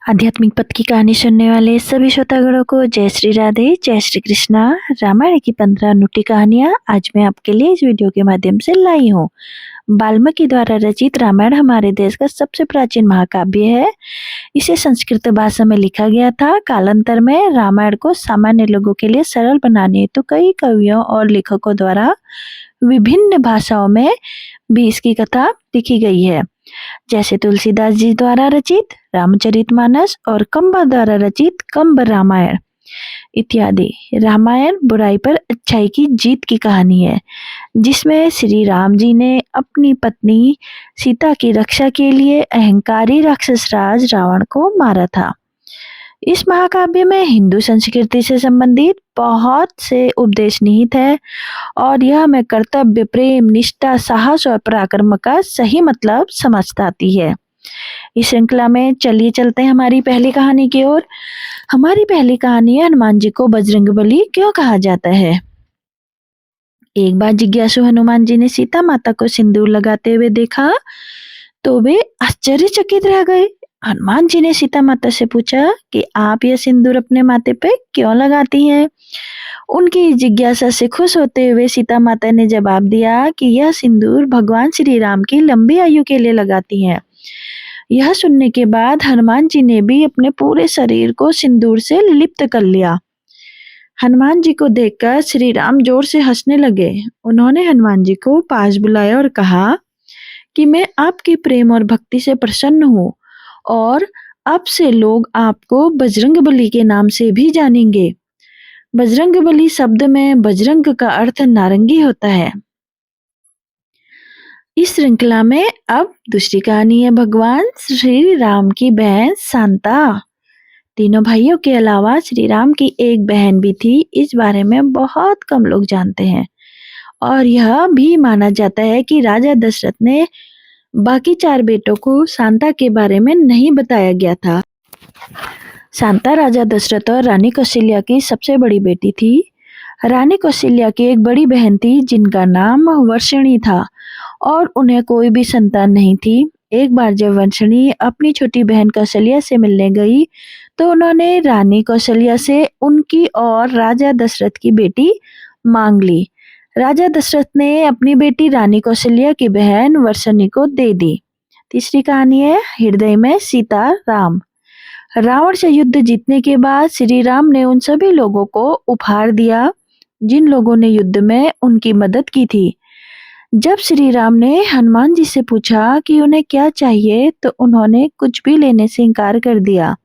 आध्यात्मिक पथ की कहानी सुनने वाले सभी श्रोतागणों को जय श्री राधे, जय श्री कृष्णा। रामायण की 15 अनूठी कहानियां आज मैं आपके लिए इस वीडियो के माध्यम से लाई हूँ। वाल्मीकि द्वारा रचित रामायण हमारे देश का सबसे प्राचीन महाकाव्य है। इसे संस्कृत भाषा में लिखा गया था। कालांतर में रामायण को सामान्य लोगों के लिए सरल बनाने हेतु कई कवियों और लेखकों द्वारा विभिन्न भाषाओं में भी इसकी कथा लिखी गई है, जैसे तुलसीदास जी द्वारा रचित रामचरितमानस और कंबा द्वारा रचित कंब रामायण इत्यादि। रामायण बुराई पर अच्छाई की जीत की कहानी है, जिसमें श्री राम जी ने अपनी पत्नी सीता की रक्षा के लिए अहंकारी राक्षस राज रावण को मारा था। इस महाकाव्य में हिंदू संस्कृति से संबंधित बहुत से उपदेश निहित है और यह हमें कर्तव्य, प्रेम, निष्ठा, साहस और पराक्रम का सही मतलब समझाती है। इस श्रृंखला में चलिए चलते हैं हमारी पहली कहानी की ओर। हमारी पहली कहानी है हनुमान जी को बजरंगबली क्यों कहा जाता है। एक बार जिज्ञासु हनुमान जी ने सीता माता को सिंदूर लगाते हुए देखा तो वे आश्चर्यचकित रह गए। हनुमान जी ने सीता माता से पूछा कि आप यह सिंदूर अपने माथे पे क्यों लगाती हैं। उनकी जिज्ञासा से खुश होते हुए सीता माता ने जवाब दिया कि यह सिंदूर भगवान श्री राम की लंबी आयु के लिए लगाती हैं। यह सुनने के बाद हनुमान जी ने भी अपने पूरे शरीर को सिंदूर से लिप्त कर लिया। हनुमान जी को देखकर श्री राम जोर से हंसने लगे। उन्होंने हनुमान जी को पास बुलाया और कहा कि मैं आपकी प्रेम और भक्ति से प्रसन्न हूँ और अब से लोग आपको बजरंगबली के नाम से भी जानेंगे। बजरंगबली शब्द में बजरंग का अर्थ नारंगी होता है। इस श्रृंखला में अब दूसरी कहानी है भगवान श्री राम की बहन शांता। तीनों भाइयों के अलावा श्री राम की एक बहन भी थी। इस बारे में बहुत कम लोग जानते हैं और यह भी माना जाता है कि राजा दशरथ ने बाकी 4 बेटों को शांता के बारे में नहीं बताया गया था। शांता राजा दशरथ और रानी कौशल्या की सबसे बड़ी बेटी थी। रानी कौशल्या की एक बड़ी बहन थी जिनका नाम वर्षणी था और उन्हें कोई भी संतान नहीं थी। एक बार जब वर्षणी अपनी छोटी बहन कौशल्या से मिलने गई तो उन्होंने रानी कौशल्या से उनकी और राजा दशरथ की बेटी मांग ली। राजा दशरथ ने अपनी बेटी रानी कौशल्या की बहन वर्षणी को दे दी। तीसरी कहानी है हृदय में सीता राम। रावण से युद्ध जीतने के बाद श्री राम ने उन सभी लोगों को उपहार दिया जिन लोगों ने युद्ध में उनकी मदद की थी। जब श्री राम ने हनुमान जी से पूछा कि उन्हें क्या चाहिए तो उन्होंने कुछ भी लेने से इनकार कर दिया।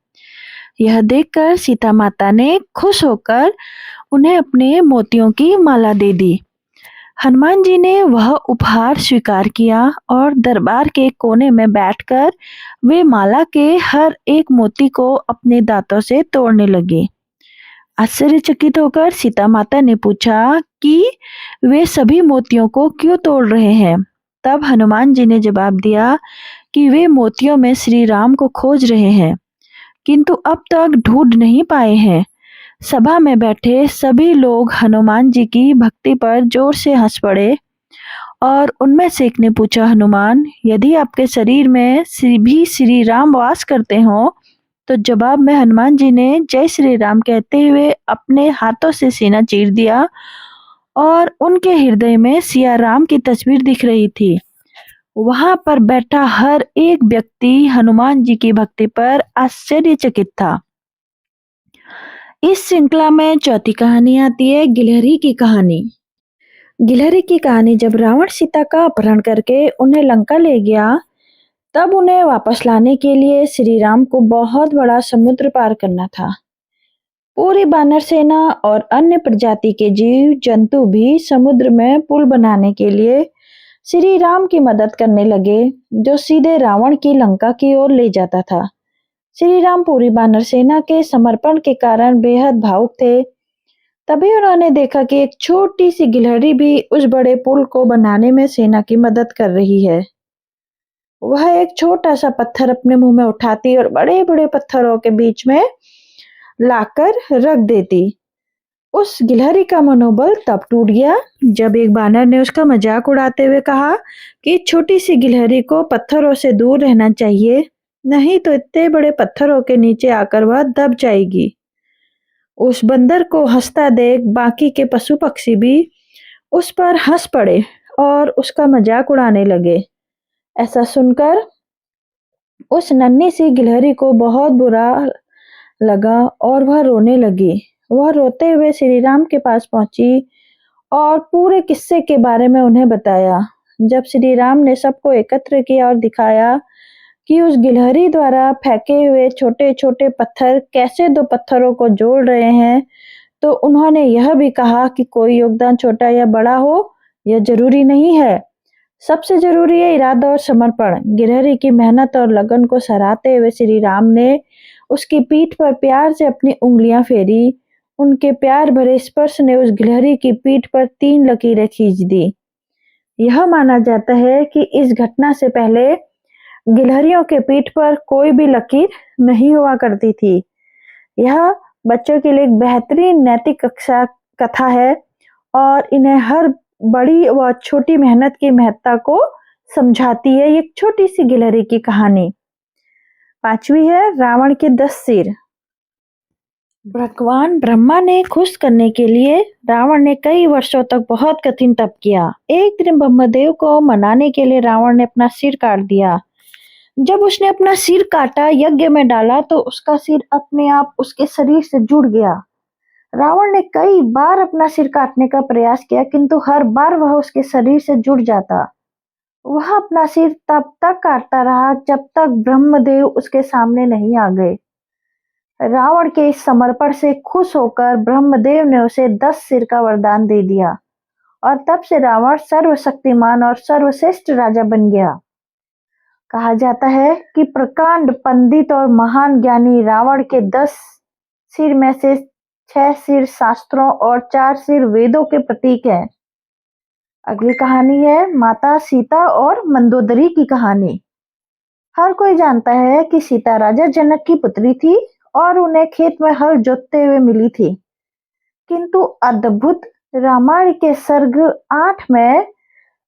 यह देखकर सीता माता ने खुश होकर उन्हें अपने मोतियों की माला दे दी। हनुमान जी ने वह उपहार स्वीकार किया और दरबार के कोने में बैठकर वे माला के हर एक मोती को अपने दांतों से तोड़ने लगे। आश्चर्यचकित होकर सीता माता ने पूछा कि वे सभी मोतियों को क्यों तोड़ रहे हैं। तब हनुमान जी ने जवाब दिया कि वे मोतियों में श्री राम को खोज रहे हैं किंतु अब तक ढूंढ नहीं पाए हैं। सभा में बैठे सभी लोग हनुमान जी की भक्ति पर जोर से हंस पड़े और उनमें से एक ने पूछा, हनुमान, यदि आपके शरीर में भी श्री राम वास करते हो? तो जवाब में हनुमान जी ने जय श्री राम कहते हुए अपने हाथों से सीना चीर दिया और उनके हृदय में सिया राम की तस्वीर दिख रही थी। वहां पर बैठा हर एक व्यक्ति हनुमान जी की भक्ति पर आश्चर्यचकित था। इस श्रृंखला में चौथी कहानी आती है गिलहरी की कहानी। गिलहरी की कहानी जब रावण सीता का अपहरण करके उन्हें लंका ले गया तब उन्हें वापस लाने के लिए श्री राम को बहुत बड़ा समुद्र पार करना था। पूरी बानर सेना और अन्य प्रजाति के जीव जंतु भी समुद्र में पुल बनाने के लिए श्री राम की मदद करने लगे जो सीधे रावण की लंका की ओर ले जाता था। श्री राम पूरी बानर सेना के समर्पण के कारण बेहद भावुक थे। तभी उन्होंने देखा कि एक छोटी सी गिलहरी भी उस बड़े पुल को बनाने में सेना की मदद कर रही है। वह एक छोटा सा पत्थर अपने मुंह में उठाती और बड़े बड़े पत्थरों के बीच में लाकर रख देती। उस गिलहरी का मनोबल तब टूट गया जब एक बानर ने उसका मजाक उड़ाते हुए कहा कि छोटी सी गिलहरी को पत्थरों से दूर रहना चाहिए। नहीं तो इतने बड़े पत्थरों के नीचे आकर वह दब जाएगी। उस बंदर को हंसता देख बाकी के पशु पक्षी भी उस पर हंस पड़े और उसका मजाक उड़ाने लगे। ऐसा सुनकर उस नन्ही सी गिलहरी को बहुत बुरा लगा और वह रोने लगी। वह रोते हुए श्री राम के पास पहुंची और पूरे किस्से के बारे में उन्हें बताया। जब श्री राम ने सबको एकत्र किया और दिखाया कि उस गिलहरी द्वारा फेंके हुए छोटे छोटे पत्थर कैसे दो पत्थरों को जोड़ रहे हैं, तो उन्होंने यह भी कहा कि कोई योगदान छोटा या बड़ा हो यह जरूरी नहीं है, सबसे जरूरी है इरादा और समर्पण। गिलहरी की मेहनत और लगन को सराहते हुए श्री राम ने उसकी पीठ पर प्यार से अपनी उंगलियां फेरी। उनके प्यार भरे स्पर्श ने उस गिलहरी की पीठ पर 3 लकीरें खींच दी। यह माना जाता है कि इस घटना से पहले गिलहरियों के पीठ पर कोई भी लकीर नहीं हुआ करती थी। यह बच्चों के लिए एक बेहतरीन नैतिक कथा है और इन्हें हर बड़ी व छोटी मेहनत की महत्ता को समझाती है। एक छोटी सी गिलहरी की कहानी। 5वीं है रावण के 10 सिर। भगवान ब्रह्मा ने खुश करने के लिए रावण ने कई वर्षों तक बहुत कठिन तप किया। एक दिन ब्रह्मदेव को मनाने के लिए रावण ने अपना सिर काट दिया। जब उसने अपना सिर काटा यज्ञ में डाला तो उसका सिर अपने आप उसके शरीर से जुड़ गया। रावण ने कई बार अपना सिर काटने का प्रयास किया किंतु हर बार वह उसके शरीर से जुड़ जाता। वह अपना सिर तब तक काटता रहा जब तक ब्रह्मदेव उसके सामने नहीं आ गए। रावण के इस समर्पण से खुश होकर ब्रह्मदेव ने उसे 10 सिर का वरदान दे दिया और तब से रावण सर्वशक्तिमान और सर्वश्रेष्ठ राजा बन गया। कहा जाता है कि प्रकांड पंडित और महान ज्ञानी रावण के 10 सिर में से 6 सिर शास्त्रों और 4 सिर वेदों के प्रतीक हैं। अगली कहानी है माता सीता और मंदोदरी की कहानी। हर कोई जानता है कि सीता राजा जनक की पुत्री थी और उन्हें खेत में हल जोतते हुए मिली थी, किंतु अद्भुत रामायण के सर्ग 8 में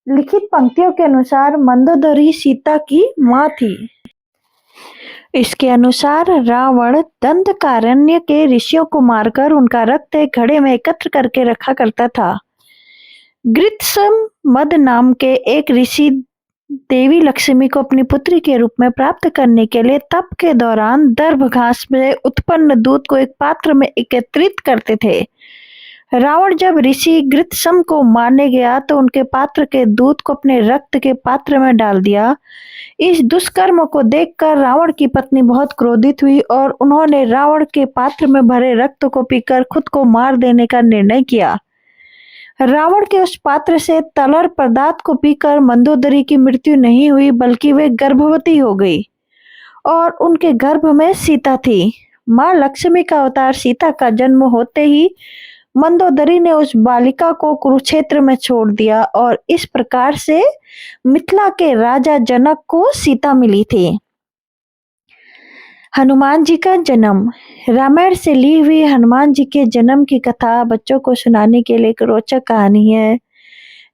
लिखित पंक्तियों के अनुसार मंदोदरी सीता की माँ थी। इसके अनुसार रावण दंडकारण्य के ऋषियों को मारकर उनका रक्त एक घड़े में एकत्र करके रखा करता था। गृत्सम मद नाम के एक ऋषि देवी लक्ष्मी को अपनी पुत्री के रूप में प्राप्त करने के लिए तप के दौरान दर्भ घास में उत्पन्न दूध को एक पात्र में एकत्रित करते थे। रावण जब ऋषि गृत्सम को मारने गया तो उनके पात्र के दूध को अपने रक्त के पात्र में डाल दिया। इस दुष्कर्म को देखकर रावण की पत्नी बहुत क्रोधित हुई और उन्होंने रावण के पात्र में भरे रक्त को पीकर खुद को मार देने का निर्णय किया। रावण के उस पात्र से तलर पदार्थ को पीकर मंदोदरी की मृत्यु नहीं हुई बल्कि वे गर्भवती हो गई और उनके गर्भ में सीता थी। मां लक्ष्मी का अवतार सीता का जन्म होते ही मंदोदरी ने उस बालिका को कुरुक्षेत्र में छोड़ दिया और इस प्रकार से मिथिला के राजा जनक को सीता मिली थी। हनुमान जी का जन्म। रामायण से ली हुई हनुमान जी के जन्म की कथा बच्चों को सुनाने के लिए एक रोचक कहानी है।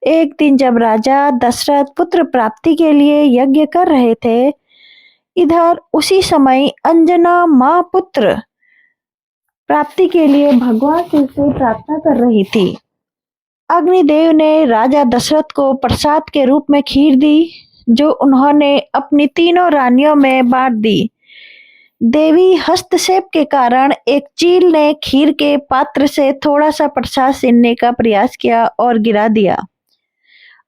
एक दिन जब राजा दशरथ पुत्र प्राप्ति के लिए यज्ञ कर रहे थे, इधर उसी समय अंजना मां पुत्र प्राप्ति के लिए भगवान शिव से प्रार्थना कर रही थी। अग्निदेव ने राजा दशरथ को प्रसाद के रूप में खीर दी, जो उन्होंने अपनी 3 रानियों में बांट दी। देवी हस्तक्षेप के कारण एक चील ने खीर के पात्र से थोड़ा सा प्रसाद छीनने का प्रयास किया और गिरा दिया।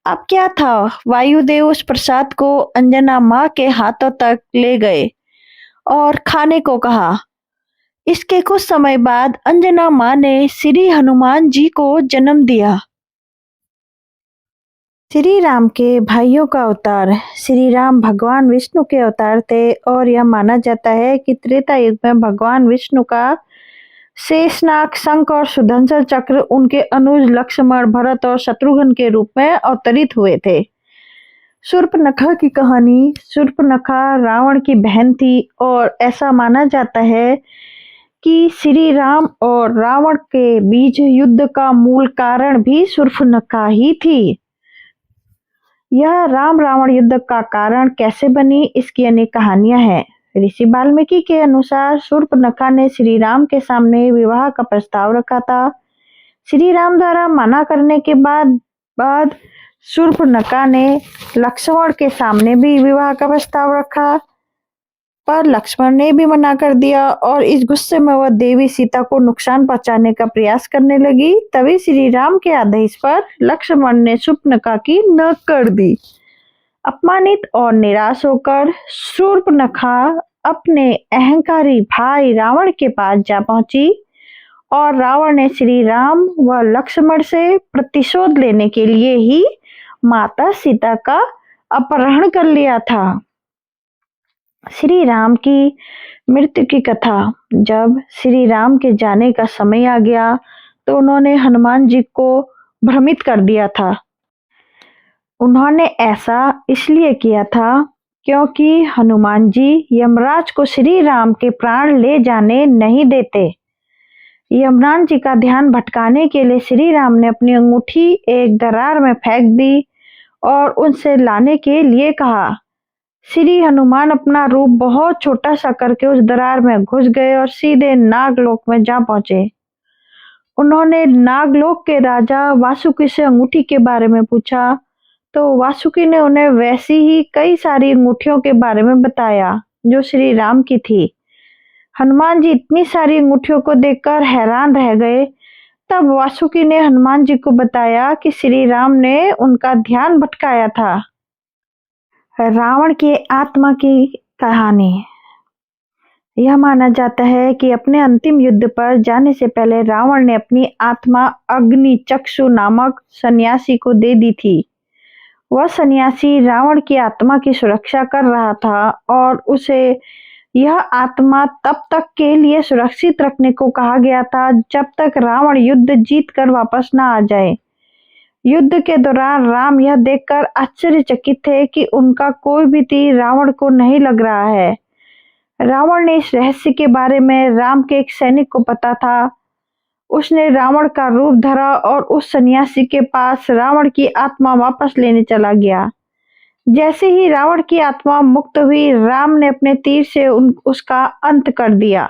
अब क्या था, वायुदेव उस प्रसाद को अंजना माँ के हाथों तक ले गए और खाने को कहा। इसके कुछ समय बाद अंजना माँ ने श्री हनुमान जी को जन्म दिया। श्री राम के भाइयों का अवतार। श्री राम भगवान विष्णु के अवतार थे और यह माना जाता है कि त्रेता युग में भगवान विष्णु का शेषनाग, शंख और सुदर्शन चक्र उनके अनुज लक्ष्मण, भरत और शत्रुघ्न के रूप में अवतरित हुए थे। शूर्पणखा की कहानी। शूर्पणखा रावण की बहन थी और ऐसा माना जाता है कि श्री राम और रावण के बीच युद्ध का मूल कारण भी शूर्पणखा ही थी। यह राम रावण युद्ध का कारण कैसे बनी, इसकी अनेक कहानियां हैं। ऋषि वाल्मीकि के अनुसार शूर्पणखा ने श्री राम के सामने विवाह का प्रस्ताव रखा था। श्री राम द्वारा मना करने के बाद शूर्पणखा ने लक्ष्मण के सामने भी विवाह का प्रस्ताव रखा, पर लक्ष्मण ने भी मना कर दिया और इस गुस्से में वह देवी सीता को नुकसान पहुंचाने का प्रयास करने लगी। तभी श्री राम के आदेश पर लक्ष्मण ने शूर्पणखा की नाक काट दी। अपमानित और निराश होकर शूर्पणखा अपने अहंकारी भाई रावण के पास जा पहुंची और रावण ने श्री राम व लक्ष्मण से प्रतिशोध लेने के लिए ही माता सीता का अपहरण कर लिया था। श्री राम की मृत्यु की कथा। जब श्री राम के जाने का समय आ गया तो उन्होंने हनुमान जी को भ्रमित कर दिया था। उन्होंने ऐसा इसलिए किया था क्योंकि हनुमान जी यमराज को श्री राम के प्राण ले जाने नहीं देते। यमराज जी का ध्यान भटकाने के लिए श्री राम ने अपनी अंगूठी एक दरार में फेंक दी और उनसे लाने के लिए कहा। श्री हनुमान अपना रूप बहुत छोटा सा करके उस दरार में घुस गए और सीधे नागलोक में जा पहुंचे। उन्होंने नागलोक के राजा वासुकी से अंगूठी के बारे में पूछा तो वासुकी ने उन्हें वैसी ही कई सारी अंगूठियों के बारे में बताया जो श्री राम की थी। हनुमान जी इतनी सारी अंगूठियों को देखकर हैरान रह गए। तब वासुकी ने हनुमान जी को बताया कि श्री राम ने उनका ध्यान भटकाया था। रावण की आत्मा की कहानी। यह माना जाता है कि अपने अंतिम युद्ध पर जाने से पहले रावण ने अपनी आत्मा अग्निचक्षु नामक सन्यासी को दे दी थी। वह सन्यासी रावण की आत्मा की सुरक्षा कर रहा था और उसे यह आत्मा तब तक के लिए सुरक्षित रखने को कहा गया था जब तक रावण युद्ध जीत कर वापस न आ जाए। युद्ध के दौरान राम यह देखकर आश्चर्यचकित थे कि उनका कोई भी तीर रावण को नहीं लग रहा है। रावण ने इस रहस्य के बारे में राम के एक सैनिक को पता था। उसने रावण का रूप धरा और उस सन्यासी के पास रावण की आत्मा वापस लेने चला गया। जैसे ही रावण की आत्मा मुक्त हुई, राम ने अपने तीर से उसका अंत कर दिया।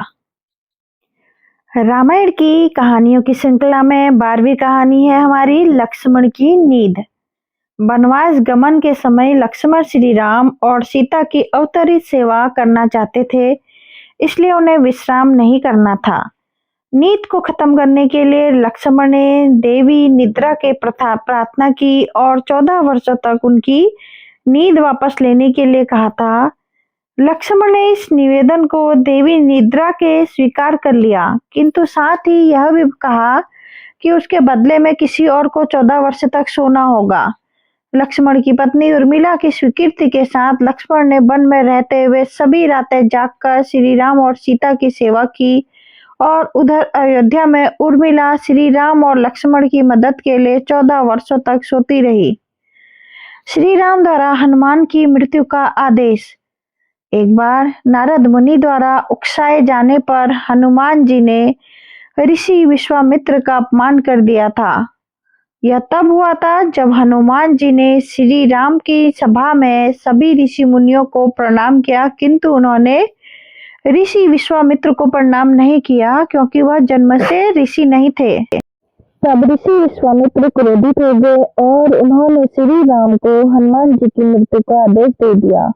रामायण की कहानियों की श्रृंखला में 12वीं कहानी है हमारी लक्ष्मण की नींद। वनवास गमन के समय लक्ष्मण श्री राम और सीता की अवतरित सेवा करना चाहते थे, इसलिए उन्हें विश्राम नहीं करना था। नींद को खत्म करने के लिए लक्ष्मण ने देवी निद्रा के प्रार्थना की और 14 वर्षों तक उनकी नींद वापस लेने के लिए कहा था। लक्ष्मण ने इस निवेदन को देवी निद्रा के स्वीकार कर लिया, किंतु साथ ही यह भी कहा कि उसके बदले में किसी और को 14 वर्ष तक सोना होगा। लक्ष्मण की पत्नी उर्मिला की स्वीकृति के साथ लक्ष्मण ने वन में रहते हुए सभी रातें जागकर श्री राम और सीता की सेवा की और उधर अयोध्या में उर्मिला श्री राम और लक्ष्मण की मदद के लिए 14 वर्षों तक सोती रही। श्री राम द्वारा हनुमान की मृत्यु का आदेश। एक बार नारद मुनि द्वारा उकसाए जाने पर हनुमान जी ने ऋषि विश्वामित्र का अपमान कर दिया था। यह तब हुआ था जब हनुमान जी ने श्री राम की सभा में सभी ऋषि मुनियों को प्रणाम किया, किंतु उन्होंने ऋषि विश्वामित्र को प्रणाम नहीं किया क्योंकि वह जन्म से ऋषि नहीं थे। तब ऋषि विश्वामित्र क्रोधित हो गए और उन्होंने श्री राम को हनुमान जी की मृत्यु का आदेश दे दिया।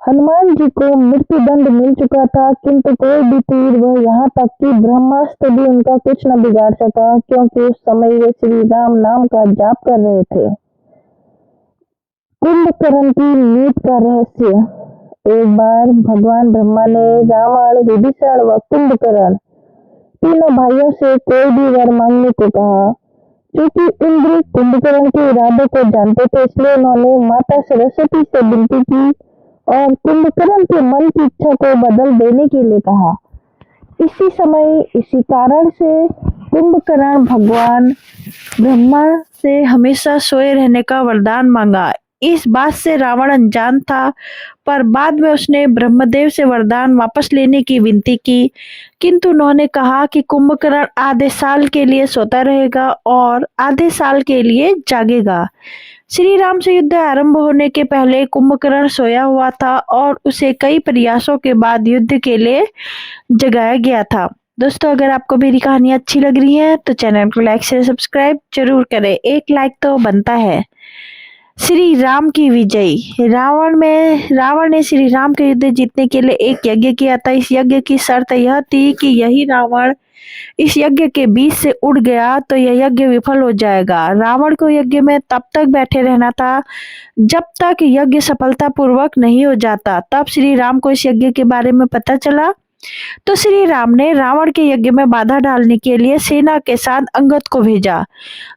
हनुमान जी को मृत्यु दंड मिल चुका था, किंतु कोई भी तीर व यहाँ तक कि ब्रह्मास्त्र भी उनका कुछ न बिगाड़ सका, क्योंकि उस समय वे श्री राम नाम का जाप कर रहे थे। कुंभकर्ण की नींद का रहस्य। एक बार भगवान ब्रह्मा ने रावण, विभीषण व कुंभकर्ण तीनों भाइयों से कोई भी वर मांगने को कहा। क्योंकि इंद्र कुंभकर्ण के इरादे को जानते थे, इसलिए उन्होंने माता सरस्वती से विनती की और कुंभकर्ण के मन की इच्छा को बदल देने के लिए कहा। इसी समय इसी कारण से कुंभकर्ण भगवान ब्रह्मा से हमेशा सोए रहने का वरदान मांगा। इस बात से रावण अनजान था, पर बाद में उसने ब्रह्मदेव से वरदान वापस लेने की विनती की, किंतु उन्होंने कहा कि कुंभकर्ण आधे साल के लिए सोता रहेगा और आधे साल के लिए जागेगा। श्री राम से युद्ध आरंभ होने के पहले कुंभकर्ण सोया हुआ था और उसे कई प्रयासों के बाद युद्ध के लिए जगाया गया था। दोस्तों, अगर आपको मेरी कहानी अच्छी लग रही है तो चैनल को लाइक शेयर सब्सक्राइब जरूर करें। एक लाइक तो बनता है। श्री राम की विजय। रावण ने श्री राम के युद्ध जीतने के लिए एक यज्ञ किया था। इस यज्ञ की शर्त यह थी कि यही रावण इस यज्ञ के बीच से उड़ गया तो यह यज्ञ विफल हो जाएगा। रावण को यज्ञ में तब तक बैठे रहना था जब तक यज्ञ सफलतापूर्वक नहीं हो जाता। तब श्री राम को इस यज्ञ के बारे में पता चला तो श्री राम ने रावण के यज्ञ में बाधा डालने के लिए सेना के साथ अंगद को भेजा।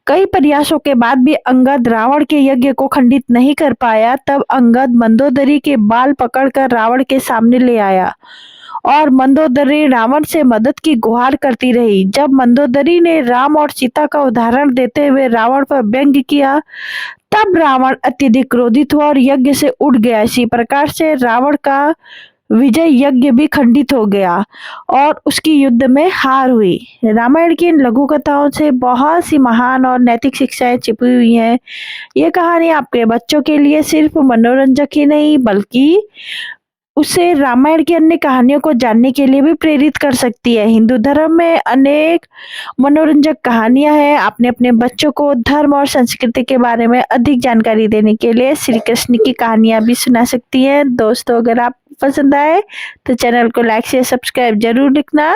कई प्रयासों के बाद भी अंगद रावण के यज्ञ को खंडित नहीं कर पाया। तब अंगद मंदोदरी के बाल पकड़कर रावण के सामने ले आया और मंदोदरी रावण से मदद की गुहार करती रही। जब मंदोदरी ने राम और सीता का उदाहरण देते हुए रावण पर व्यंग्य किया तब रावण अत्यधिक क्रोधित हुआ और यज्ञ से उड़ गया। इसी प्रकार से रावण का विजय यज्ञ भी खंडित हो गया और उसकी युद्ध में हार हुई। रामायण की इन लघु कथाओं से बहुत सी महान और नैतिक शिक्षाएं छिपी हुई हैं। ये कहानी आपके बच्चों के लिए सिर्फ मनोरंजक ही नहीं बल्कि उसे रामायण की अन्य कहानियों को जानने के लिए भी प्रेरित कर सकती है। हिंदू धर्म में अनेक मनोरंजक कहानियां हैं। आपने अपने बच्चों को धर्म और संस्कृति के बारे में अधिक जानकारी देने के लिए श्री कृष्ण की कहानियां भी सुना सकती हैं। दोस्तों, अगर आप पसंद आए तो चैनल को लाइक शेयर सब्सक्राइब जरूर लिखना।